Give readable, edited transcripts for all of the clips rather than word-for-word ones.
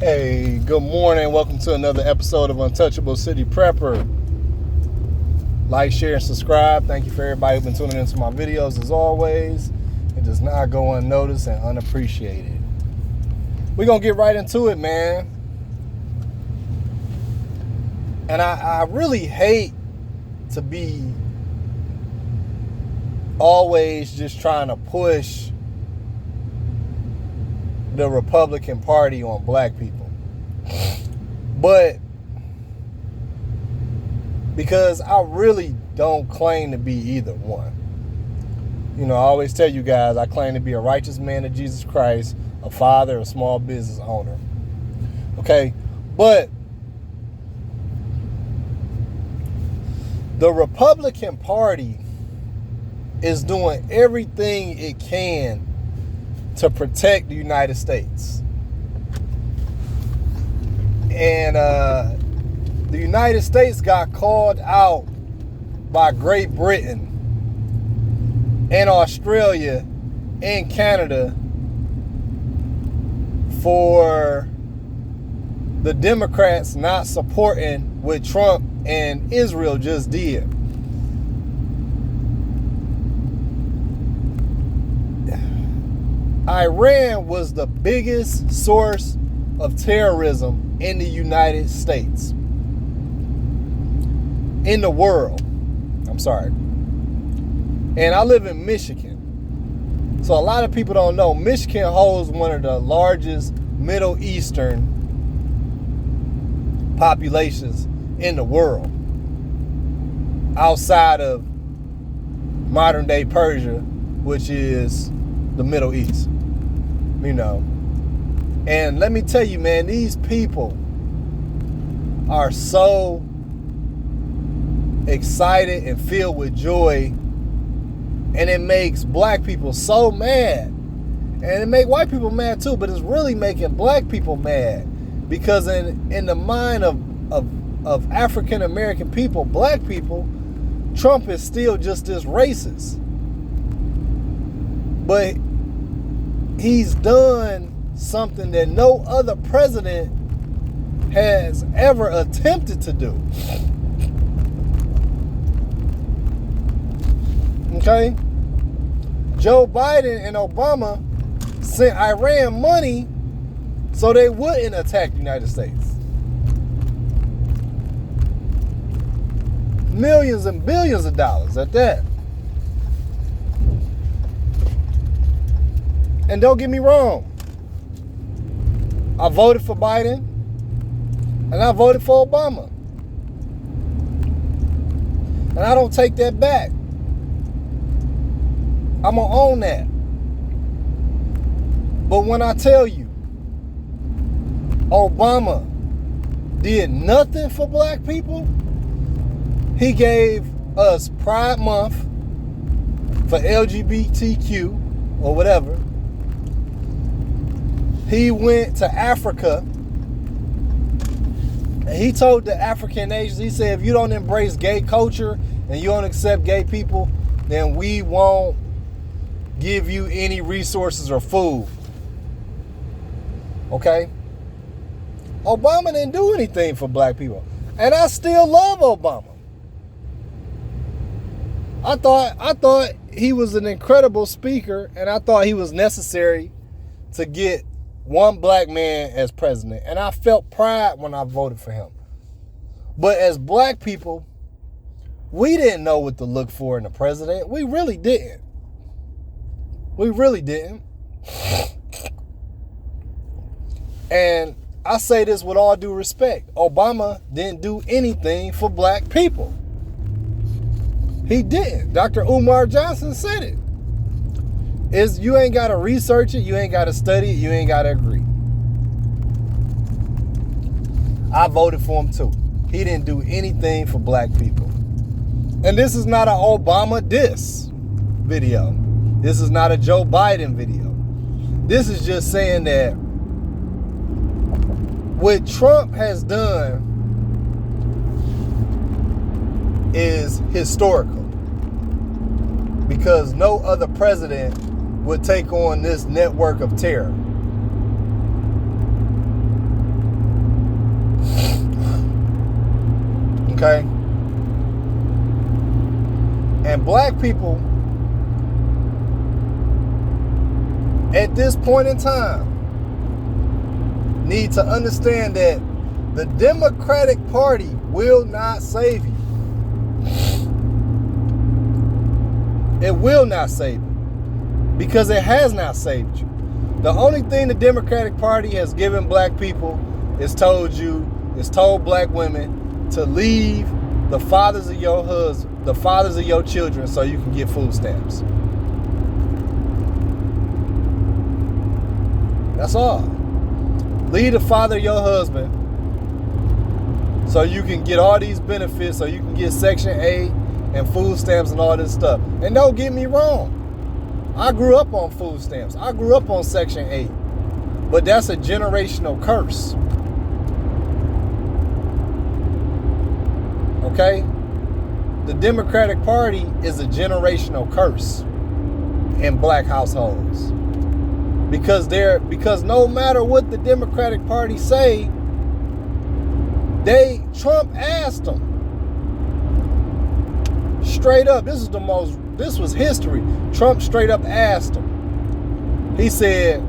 Hey, good morning. Welcome to another episode of Untouchable City Prepper. Like, share, and subscribe. Thank you for everybody who's been tuning into my videos as always. It does not go unnoticed and unappreciated. We're going to get right into it, man. And I really hate to be always just trying to push the Republican Party on black people. But because I really don't claim to be either one. You know, I always tell you guys, I claim to be a righteous man of Jesus Christ, a father, a small business owner. Okay, but the Republican Party is doing everything it can to protect the United States. And the United States got called out by Great Britain and Australia and Canada for the Democrats not supporting what Trump and Israel just did. Iran was the biggest source of terrorism in the United States. In the world. I'm sorry. And I live in Michigan. So a lot of people don't know, Michigan holds one of the largest Middle Eastern populations in the world. Outside of modern day Persia, which is the Middle East. You know, and let me tell you, man, these people are so excited and filled with joy, and it makes black people so mad, and it makes white people mad too, but it's really making black people mad because in the mind of African American people, black people, Trump is still just this racist, but he's done something that no other president has ever attempted to do. Okay? Joe Biden and Obama sent Iran money so they wouldn't attack the United States. Millions and billions of dollars at that. And don't get me wrong, I voted for Biden and I voted for Obama. And I don't take that back. I'm going to own that. But when I tell you, Obama did nothing for black people, he gave us Pride Month for LGBTQ or whatever. He went to Africa and he told the African nations, he said, if you don't embrace gay culture and you don't accept gay people, then we won't give you any resources or food. Okay? Obama didn't do anything for black people. And I still love Obama. I thought he was an incredible speaker, and I thought he was necessary to get one black man as president. And I felt pride when I voted for him. But as black people, we didn't know what to look for in a president. We really didn't. We really didn't. And I say this with all due respect. Obama didn't do anything for black people. He didn't. Dr. Umar Johnson said it. You ain't got to research it. You ain't got to study it. You ain't got to agree. I voted for him too. He didn't do anything for black people. And this is not an Obama diss video. This is not a Joe Biden video. This is just saying that what Trump has done is historical. Because no other president would take on this network of terror. Okay? And black people, at this point in time, need to understand that the Democratic Party will not save you. It will not save you. Because it has not saved you. The only thing the Democratic Party has given black people is told black women to leave the fathers of your husband, the fathers of your children, so you can get food stamps. That's all. Leave the father of your husband so you can get all these benefits, so you can get Section 8 and food stamps and all this stuff. And don't get me wrong. I grew up on food stamps. I grew up on Section 8. But that's a generational curse. Okay? The Democratic Party is a generational curse in black households. Because no matter what the Democratic Party say, Trump asked them. Straight up, this was history. Trump straight up asked him. He said,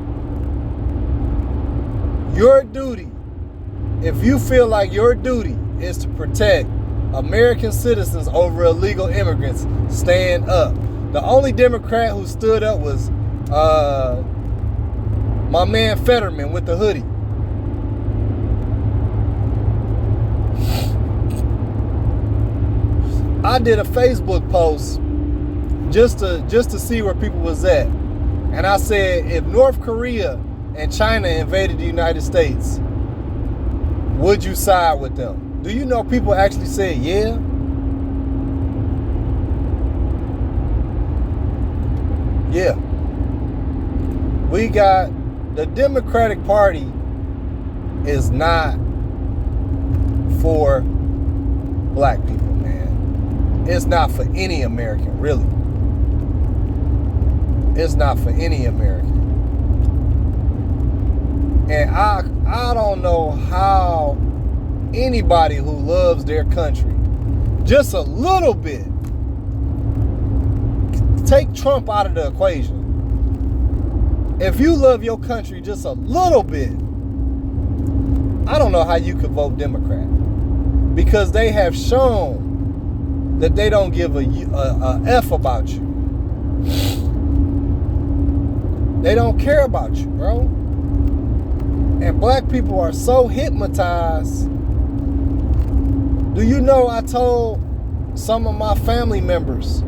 your duty, if you feel like your duty is to protect American citizens over illegal immigrants, stand up. The only Democrat who stood up was my man Fetterman with the hoodie. I did a Facebook post just to see where people was at. And I said, if North Korea and China invaded the United States, would you side with them? Do you know people actually said yeah? Yeah. We got the Democratic Party is not for black people, man. It's not for any American, really. It's not for any American. And I don't know how anybody who loves their country just a little bit, take Trump out of the equation. If you love your country just a little bit, I don't know how you could vote Democrat. Because they have shown that they don't give a F about you. They don't care about you, bro. And black people are so hypnotized. Do you know I told some of my family members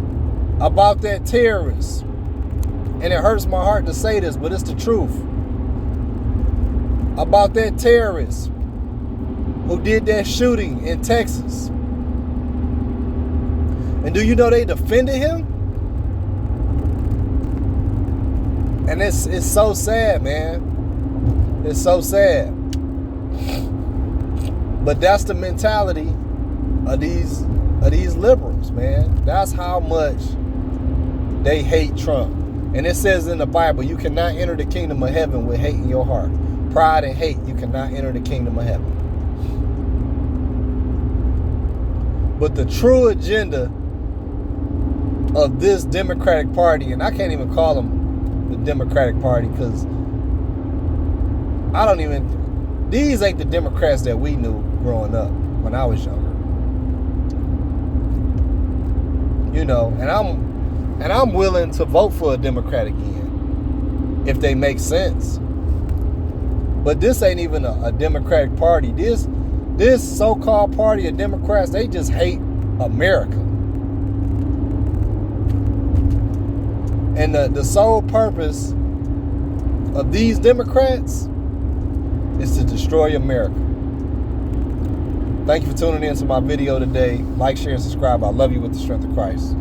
about that terrorist? And it hurts my heart to say this, but it's the truth. About that terrorist who did that shooting in Texas. And do you know they defended him? And it's so sad, man. It's so sad. But that's the mentality of these liberals, man. That's how much they hate Trump. And it says in the Bible, you cannot enter the kingdom of heaven with hate in your heart. Pride and hate, you cannot enter the kingdom of heaven. But the true agenda of this Democratic Party, and I can't even call them the Democratic Party because these ain't the Democrats that we knew growing up when I was younger. You know, and I'm willing to vote for a Democrat again if they make sense. But this ain't even a Democratic Party. This so-called party of Democrats, they just hate America. And the sole purpose of these Democrats is to destroy America. Thank you for tuning in to my video today. Like, share, and subscribe. I love you with the strength of Christ.